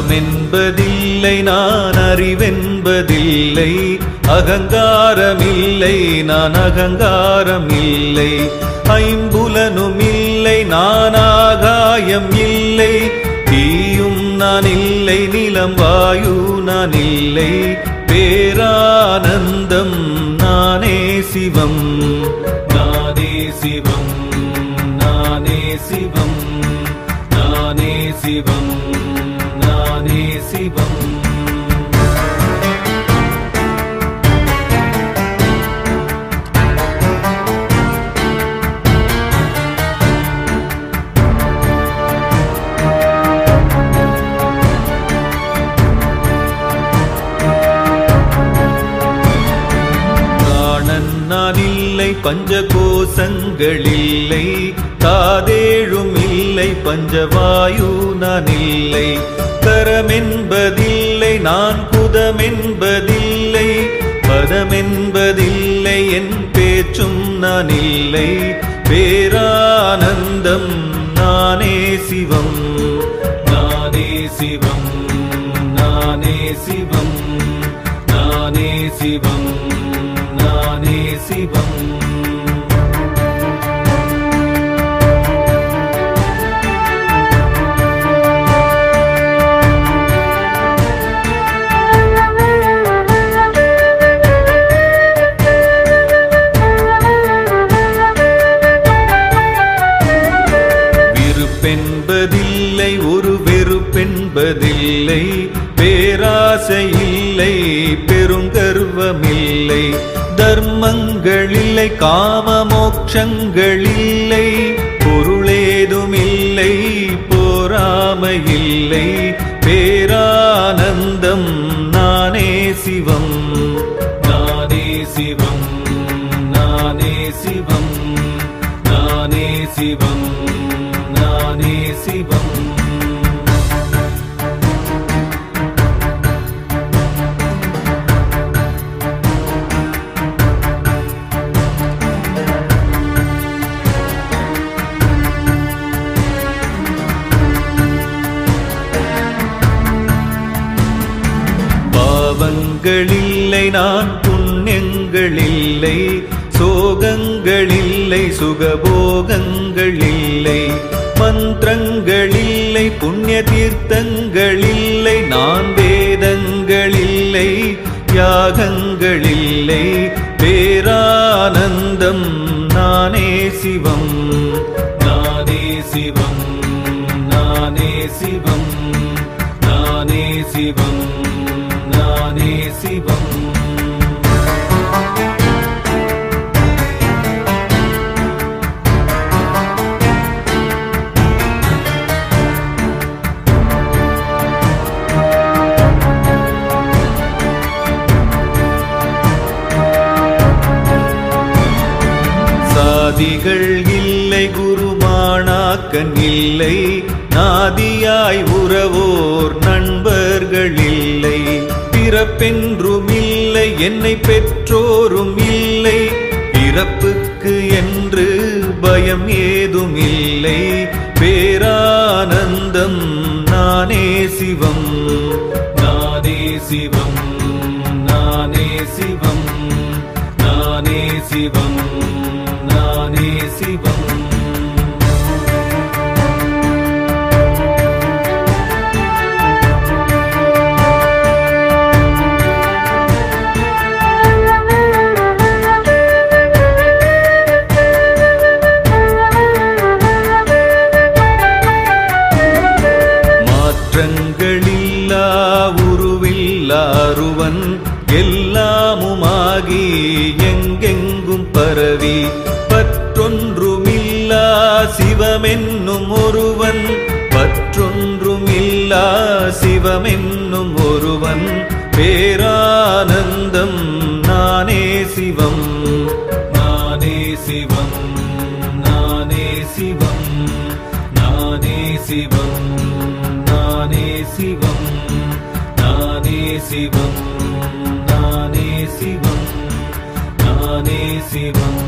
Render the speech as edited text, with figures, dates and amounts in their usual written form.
அகமென்பதில்லை நான் அறிவென்பதில்லை, அகங்காரமில்லை நான் அகங்காரம் இல்லை, ஐம்புலனும் இல்லை நான் ஆகாயம் இல்லை, தீயும் நான் இல்லை நிலம் வாயு நான் இல்லை, பேரானந்தம் நானே சிவம், நானே சிவம், நானே சிவம், நானே சிவம், நானே சிவம். நான் இல்லை பஞ்சகோசங்களில்லை, காதேழும் இல்லை பஞ்சவாயு நான் இல்லை, கரமென்பதில்லை நான் குதமென்பதில்லை, பதமென்பதில்லை என் பேச்சும் நான் இல்லை, பேரானந்தம் நானே சிவம், நானே சிவம், நானே சிவம், நானே சிவம், நானே சிவம். விருப்பென்பதில்லை ஒரு வெறுப்பென்பதில்லை, பேராசை இல்லை பெருங்கர்வமில்லை, தர்மங்களில்லை காம மோட்சங்களில்லை, பொருளேதுமில்லை போராமையில்லை, பேரானந்தம் நானே சிவம், நானே சிவம், நானே சிவம், நானே சிவம், நானே சிவம். பாவங்களில்லை நான் புண்ணியங்களில்லை, சோகங்களில்லை சுகபோகங்களில்லை, மந்திரங்களில்லை புண்ணிய தீர்த்தங்களில்லை, நான் வேதங்களில்லை யாகங்களில்லை, பேரானந்தம் நானே சிவம், நானே சிவம், நானே சிவம், நானே சிவம், நானே சிவம். சாதிகள் இல்லை குருமானாக்கன் இல்லை, நாதியாய் உறவோர் நண்பர்கள் இல்லை, பிறப்பென்றும் இல்லை என்னை பெற்றோரும் இல்லை, பிறப்புக்கு என்று பயம் ஏதும் இல்லை, பேரானந்தம் நானே சிவம், நானே சிவம், நானே சிவம், நானே சிவம், நானே சிவம். மாற்றங்களில்லா உருவில்லா அருவன், எல்லாமுமாகி எங்கெங்கும் பரவி, பற்றொன்றுமில்லா சிவமென்னும் ஒருவன், பற்றொன்றுமில்லா சிவமென்னும் ஒருவன், பேரானந்தம் நானே சிவம், நானே சிவம், நானே சிவம், நானே சிவம், நானே சிவம், நானே சிவம், நானே சிவம், நானே சிவம்.